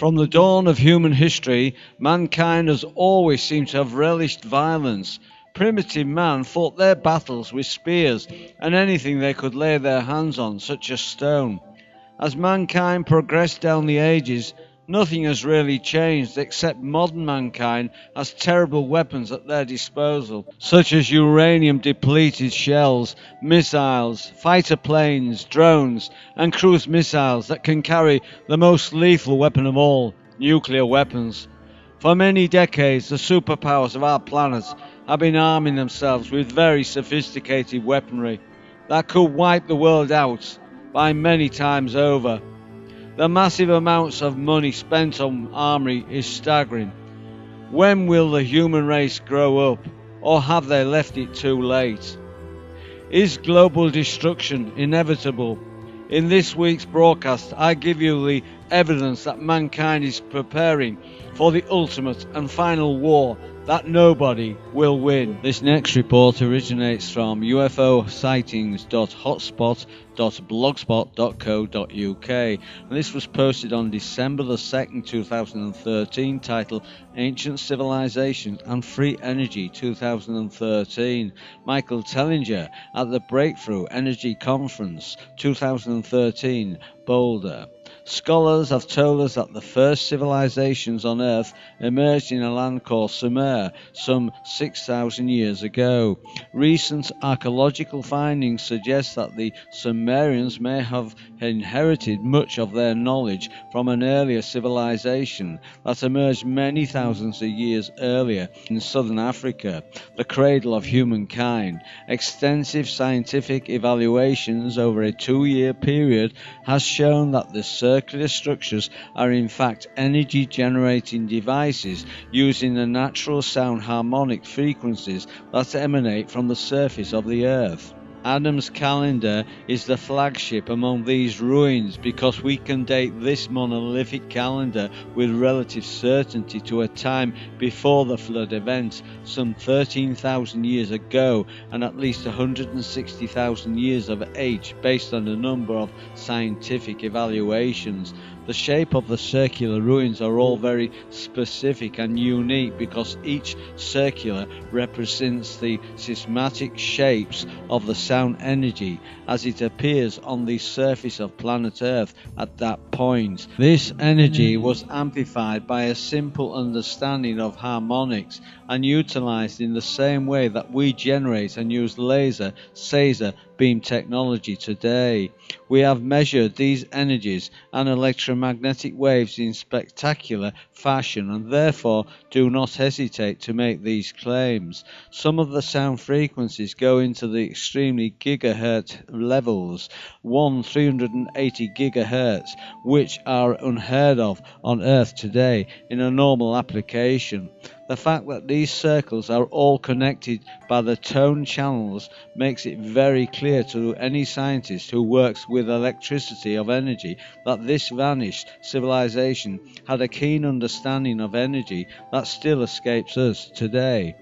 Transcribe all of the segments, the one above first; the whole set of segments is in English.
From the dawn of human history, mankind has always seemed to have relished violence. Primitive man fought their battles with spears and anything they could lay their hands on, such as stone. As mankind progressed down the ages, nothing has really changed except modern mankind has terrible weapons at their disposal, such as uranium-depleted shells, missiles, fighter planes, drones, and cruise missiles that can carry the most lethal weapon of all, nuclear weapons. For many decades, the superpowers of our planet have been arming themselves with very sophisticated weaponry that could wipe the world out by many times over. The massive amounts of money spent on armory is staggering. When will the human race grow up, or have they left it too late? Is global destruction inevitable? In this week's broadcast, I give you the evidence that mankind is preparing for the ultimate and final war that nobody will win. This next report originates from ufosightings.hotspot.blogspot.co.uk, and this was posted on December the 2nd, 2013, titled Ancient Civilizations and Free Energy 2013. Michael Tellinger at the Breakthrough Energy Conference 2013, Boulder. Scholars have told us that the first civilizations on Earth emerged in a land called Sumer some 6,000 years ago. Recent archaeological findings suggest that the Sumerians may have inherited much of their knowledge from an earlier civilization that emerged many thousands of years earlier in southern Africa, the cradle of humankind. Extensive scientific evaluations over a 2-year period has shown that the circular structures are in fact energy generating devices using the natural sound harmonic frequencies that emanate from the surface of the earth. Adam's calendar is the flagship among these ruins because we can date this monolithic calendar with relative certainty to a time before the flood event, some 13,000 years ago, and at least 160,000 years of age based on a number of scientific evaluations. The shape of the circular ruins are all very specific and unique because each circular represents the systematic shapes of the sound energy as it appears on the surface of planet Earth at that point. This energy was amplified by a simple understanding of harmonics and utilized in the same way that we generate and use laser beam technology today. We have measured these energies and electromagnetic waves in spectacular fashion and therefore do not hesitate to make these claims. Some of the sound frequencies go into the extremely gigahertz levels, 380 gigahertz, which are unheard of on Earth today in a normal application. The fact that these circles are all connected by the tone channels makes it very clear to any scientist who works with electricity of energy that this vanished civilization had a keen understanding of energy that still escapes us today.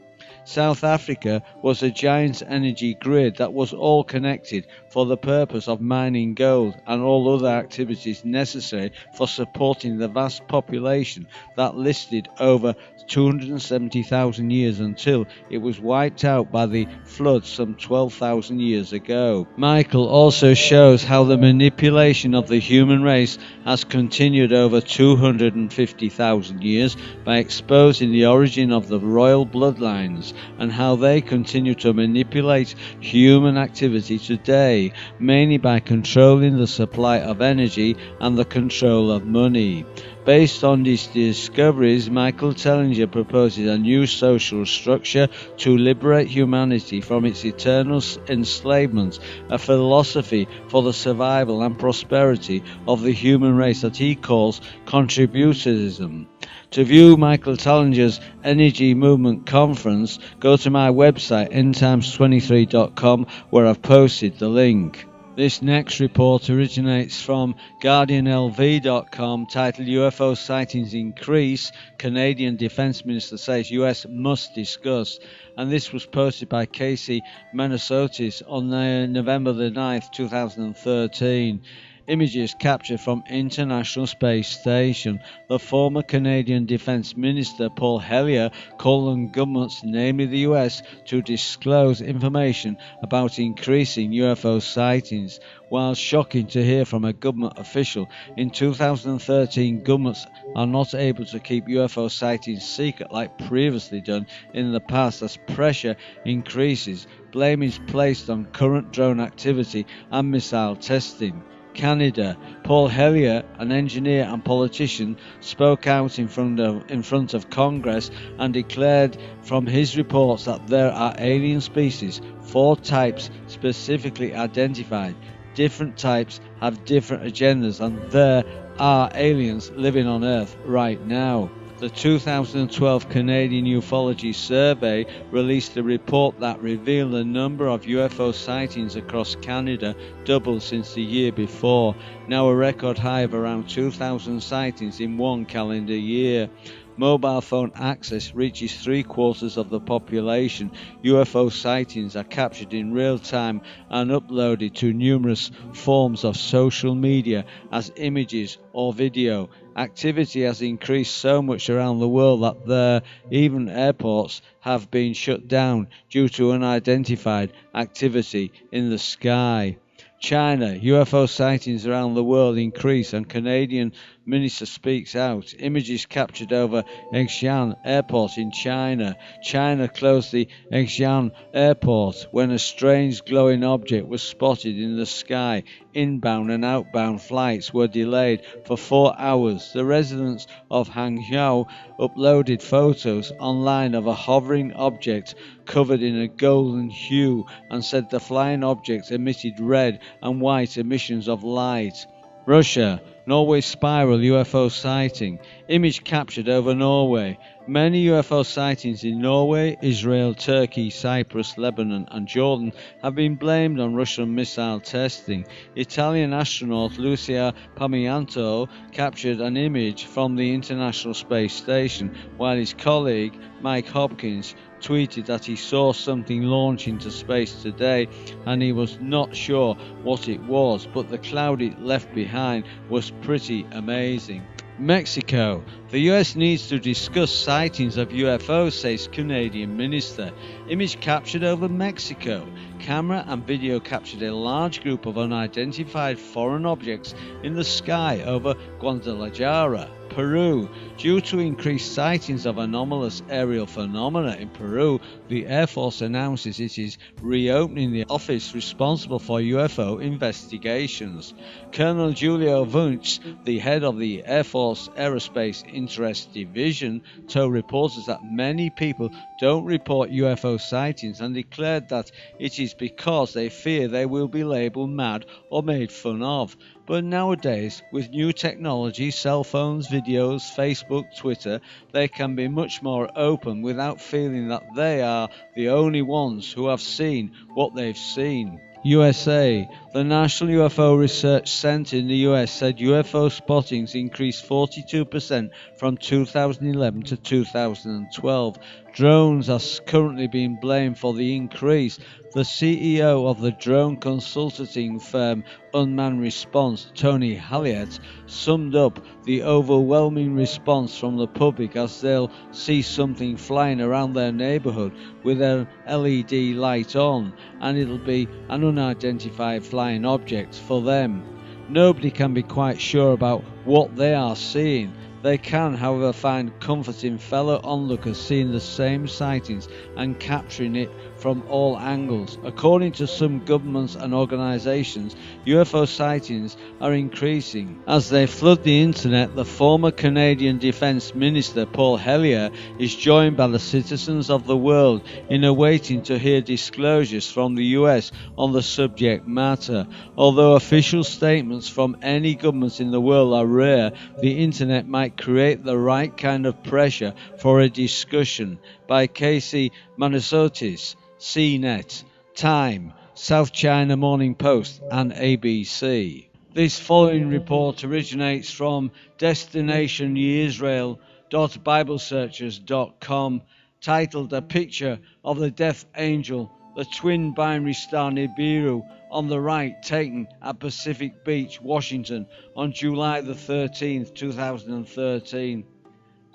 South Africa was a giant energy grid that was all connected for the purpose of mining gold and all other activities necessary for supporting the vast population that listed over 270,000 years until it was wiped out by the flood some 12,000 years ago. Michael also shows how the manipulation of the human race has continued over 250,000 years by exposing the origin of the royal bloodlines and how they continue to manipulate human activity today, mainly by controlling the supply of energy and the control of money. Based on these discoveries, Michael Tellinger proposes a new social structure to liberate humanity from its eternal enslavement, a philosophy for the survival and prosperity of the human race that he calls contributorism. To view Michael Tellinger's Energy Movement Conference, go to my website endtimes23.com where I've posted the link. This next report originates from GuardianLV.com, titled UFO Sightings Increase, Canadian Defence Minister says US must discuss, and this was posted by Casey Manasotis on November the 9th, 2013. Images captured from International Space Station. The former Canadian Defence Minister Paul Hellyer called on governments, namely the US, to disclose information about increasing UFO sightings. While shocking to hear from a government official, in 2013 governments are not able to keep UFO sightings secret like previously done in the past as pressure increases. Blame is placed on current drone activity and missile testing. Canada. Paul Hellyer, an engineer and politician, spoke out in front of Congress and declared from his reports that there are alien species, 4 types specifically identified. Different types have different agendas, and there are aliens living on Earth right now. The 2012 Canadian Ufology Survey released a report that revealed the number of UFO sightings across Canada doubled since the year before, now a record high of around 2,000 sightings in one calendar year. Mobile phone access reaches 3/4 of the population. UFO sightings are captured in real time and uploaded to numerous forms of social media as images or video. Activity has increased so much around the world that even airports have been shut down due to unidentified activity in the sky. China. UFO sightings around the world increase and Canadian minister speaks out. Images captured over Xi'an airport in China. China closed the Xi'an airport when a strange glowing object was spotted in the sky. Inbound and outbound flights were delayed for 4 hours. The residents of Hangzhou uploaded photos online of a hovering object covered in a golden hue and said the flying object emitted red and white emissions of light. Russia. Norway spiral UFO sighting. Image captured over Norway. Many UFO sightings in Norway, Israel, Turkey, Cyprus, Lebanon and Jordan have been blamed on Russian missile testing. Italian astronaut Lucia Pamianto captured an image from the International Space Station, while his colleague Mike Hopkins tweeted that he saw something launch into space today and he was not sure what it was, but the cloud it left behind was pretty amazing. Mexico. The US needs to discuss sightings of UFOs, says Canadian minister. Image captured over Mexico. Camera and video captured a large group of unidentified foreign objects in the sky over Guadalajara, Peru. Due to increased sightings of anomalous aerial phenomena in Peru, the Air Force announces it is reopening the office responsible for UFO investigations. Colonel Julio Wunsch, the head of the Air Force Aerospace Interest Division, told reporters that many people don't report UFO sightings and declared that it is because they fear they will be labeled mad or made fun of. But nowadays, with new technology, cell phones, videos, Facebook, Twitter, they can be much more open without feeling that they are the only ones who have seen what they've seen. USA. The National UFO Research Center in the US said UFO spottings increased 42% from 2011 to 2012. Drones are currently being blamed for the increase. The CEO of the drone consulting firm Unmanned Response, Tony Halliett, summed up the overwhelming response from the public as they'll see something flying around their neighborhood with an LED light on, and it'll be an unidentified flying object for them. Nobody can be quite sure about what they are seeing. They can, however, find comfort in fellow onlookers seeing the same sightings and capturing it from all angles. According to some governments and organisations, UFO sightings are increasing. As they flood the internet, the former Canadian Defence Minister Paul Hellyer is joined by the citizens of the world in awaiting to hear disclosures from the US on the subject matter. Although official statements from any government in the world are rare, the internet might create the right kind of pressure for a discussion. By Casey Manasotis, CNET, Time, South China Morning Post and ABC. This following report originates from destinationisrael.biblesearchers.com, titled A Picture of the Death Angel, the twin binary star Nibiru on the right, taken at Pacific Beach, Washington on July the 13th, 2013.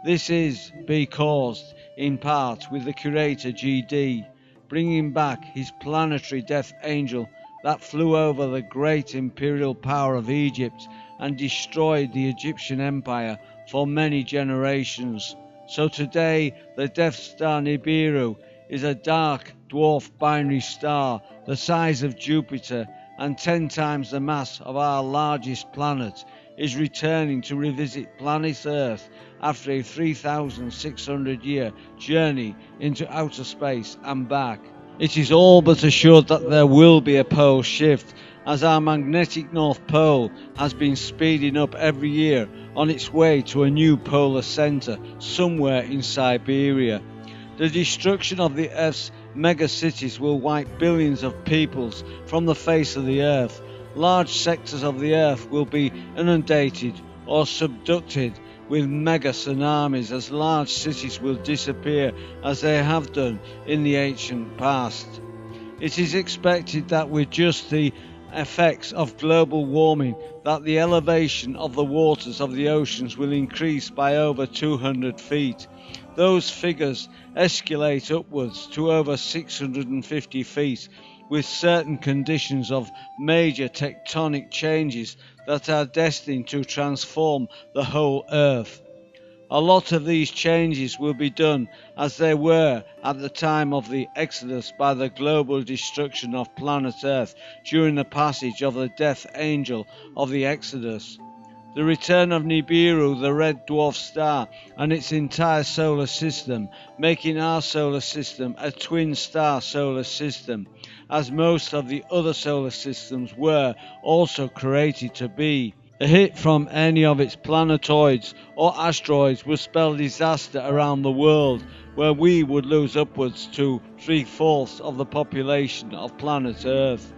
This is caused in part with the curator GD bringing back his planetary death angel that flew over the great imperial power of Egypt and destroyed the Egyptian empire for many generations. So today the Death Star Nibiru is a dark dwarf binary star the size of Jupiter and 10 times the mass of our largest planet, is returning to revisit planet Earth after a 3,600-year journey into outer space and back. It is all but assured that there will be a pole shift, as our magnetic North Pole has been speeding up every year on its way to a new polar center somewhere in Siberia. The destruction of the Earth's megacities will wipe billions of peoples from the face of the Earth. Large sectors of the Earth will be inundated or subducted with mega tsunamis, as large cities will disappear as they have done in the ancient past. It is expected that with just the effects of global warming that the elevation of the waters of the oceans will increase by over 200 feet. Those figures escalate upwards to over 650 feet, with certain conditions of major tectonic changes that are destined to transform the whole Earth. A lot of these changes will be done as they were at the time of the Exodus by the global destruction of planet Earth during the passage of the death angel of the Exodus. The return of Nibiru, the red dwarf star, and its entire solar system, making our solar system a twin star solar system, as most of the other solar systems were also created to be. A hit from any of its planetoids or asteroids would spell disaster around the world, where we would lose upwards to 3/4 of the population of planet Earth.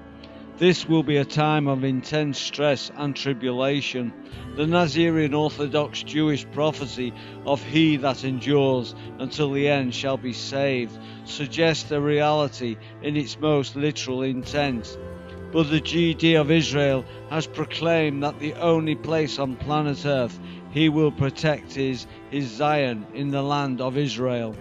This will be a time of intense stress and tribulation. The Nazarene Orthodox Jewish prophecy of he that endures until the end shall be saved suggests a reality in its most literal intent. But the GD of Israel has proclaimed that the only place on planet Earth he will protect is his Zion in the land of Israel.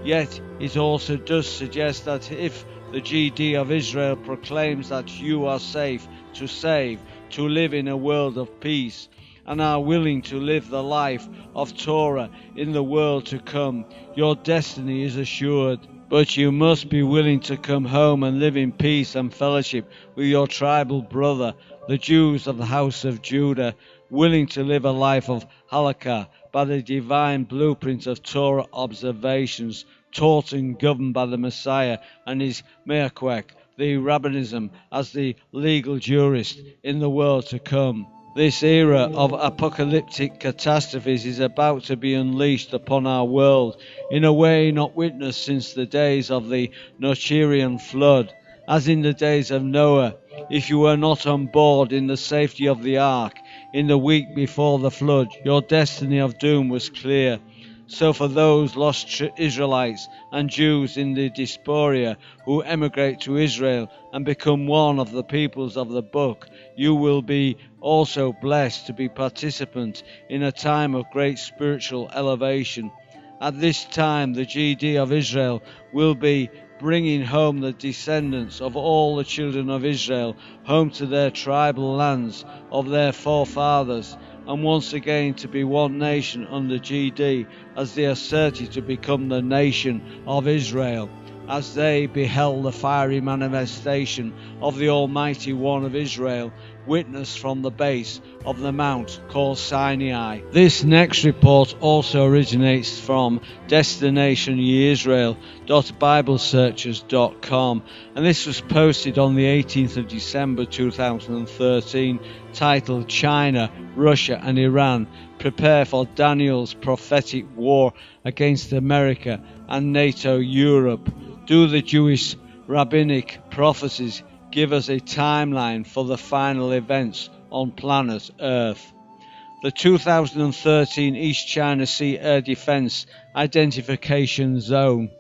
Yet it also does suggest that if the GD of Israel proclaims that you are safe to save, to live in a world of peace, and are willing to live the life of Torah in the world to come, your destiny is assured. But you must be willing to come home and live in peace and fellowship with your tribal brother, the Jews of the house of Judah, willing to live a life of halakha by the divine blueprint of Torah observations, taught and governed by the Messiah and his Meakwek, the rabbinism, as the legal jurist in the world to come. This era of apocalyptic catastrophes is about to be unleashed upon our world in a way not witnessed since the days of the Noachian flood. As in the days of Noah, if you were not on board in the safety of the ark in the week before the flood, your destiny of doom was clear. So for those lost Israelites and Jews in the diaspora who emigrate to Israel and become one of the peoples of the book, you will be also blessed to be participant in a time of great spiritual elevation. At this time, the GD of Israel will be bringing home the descendants of all the children of Israel home to their tribal lands of their forefathers, and once again to be one nation under GD, as they asserted to become the nation of Israel, as they beheld the fiery manifestation of the Almighty One of Israel, witnessed from the base of the mount called Sinai. This next report also originates from destinationyeisrael.biblesearchers.com, and this was posted on the 18th of December 2013, titled China, Russia and Iran prepare for Daniel's prophetic war against America and NATO Europe. Do the Jewish rabbinic prophecies give us a timeline for the final events on planet Earth? The 2013 East China Sea Air Defense Identification Zone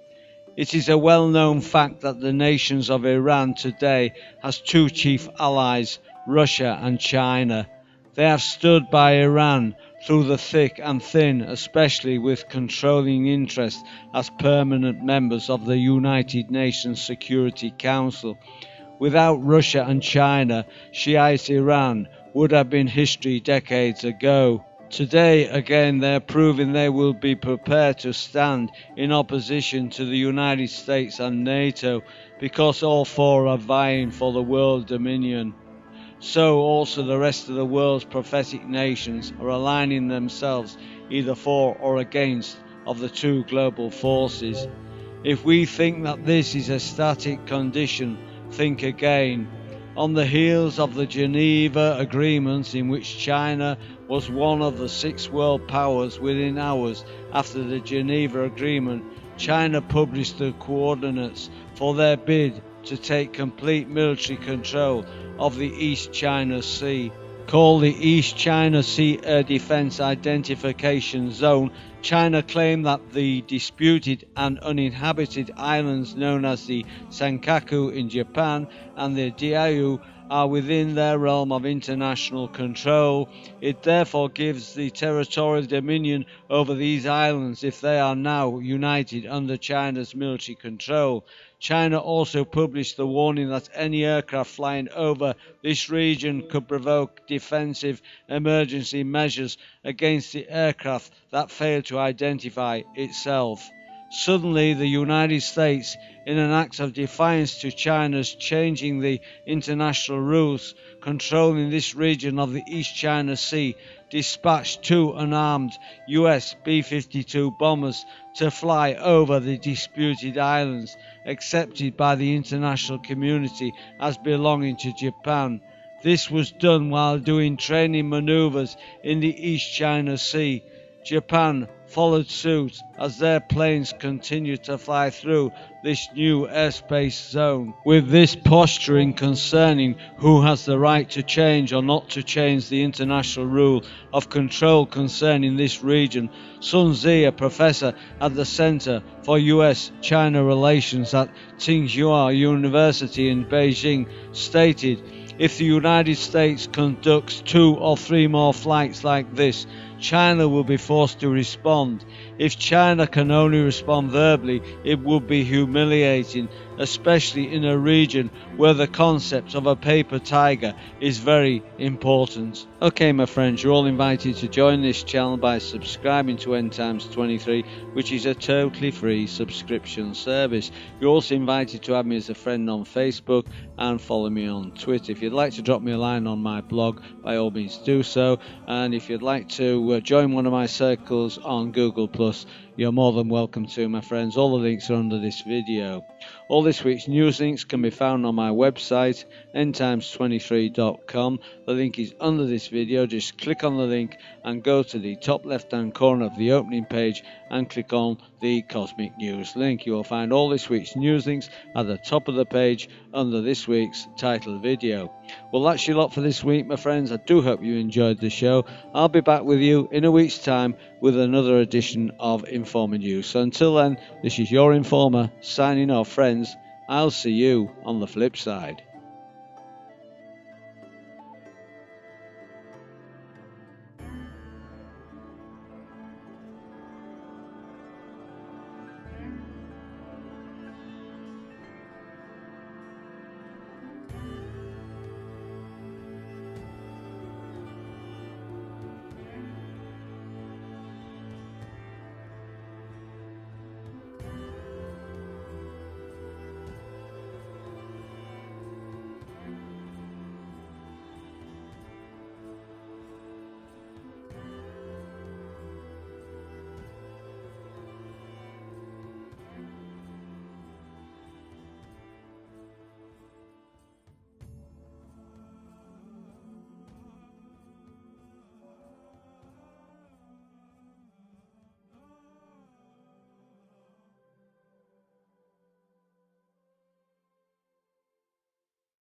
It is a well-known fact that the nations of Iran today has two chief allies, Russia and China. They have stood by Iran through the thick and thin, especially with controlling interest as permanent members of the United Nations Security Council. Without Russia and China, Shiite Iran would have been history decades ago. Today, again, they are proving they will be prepared to stand in opposition to the United States and NATO because all four are vying for the world dominion. So also the rest of the world's prophetic nations are aligning themselves either for or against of the two global forces. If we think that this is a static condition, think again. On the heels of the Geneva Agreements, in which China was one of the 6 world powers within hours after the Geneva Agreement, China published the coordinates for their bid to take complete military control of the East China Sea. Called the East China Sea Air Defense Identification Zone, China claimed that the disputed and uninhabited islands known as the Senkaku in Japan and the Diaoyu are within their realm of international control. It therefore gives the territorial dominion over these islands if they are now united under China's military control. China also published the warning that any aircraft flying over this region could provoke defensive emergency measures against the aircraft that failed to identify itself. Suddenly, the United States, in an act of defiance to China's changing the international rules controlling this region of the East China Sea, dispatched 2 unarmed US B-52 bombers to fly over the disputed islands, accepted by the international community as belonging to Japan. This was done while doing training maneuvers in the East China Sea. Japan followed suit as their planes continued to fly through this new airspace zone. With this posturing concerning who has the right to change or not to change the international rule of control concerning this region, Sun Zi, a professor at the Center for US-China Relations at Tsinghua University in Beijing, stated, "If the United States conducts 2 or 3 more flights like this, China will be forced to respond. If China can only respond verbally, it would be humiliating, especially in a region where the concept of a paper tiger is very important." Okay, my friends, you're all invited to join this channel by subscribing to End Times 23, which is a totally free subscription service. You're also invited to add me as a friend on Facebook and follow me on Twitter. If you'd like to drop me a line on my blog, by all means do so. And if you'd like to join one of my circles on Google+, you're more than welcome to, my friends. All the links are under this video. All this week's news links can be found on my website, endtimes23.com. The link is under this video. Just click on the link and go to the top left hand corner of the opening page and click on the Cosmic News link. You will find all this week's news links at the top of the page under this week's title video. Well, that's your lot for this week, my friends. I do hope you enjoyed the show. I'll be back with you in a week's time with another edition of Informing You. So until then, this is your Informer signing off, friends. I'll see you on the flip side.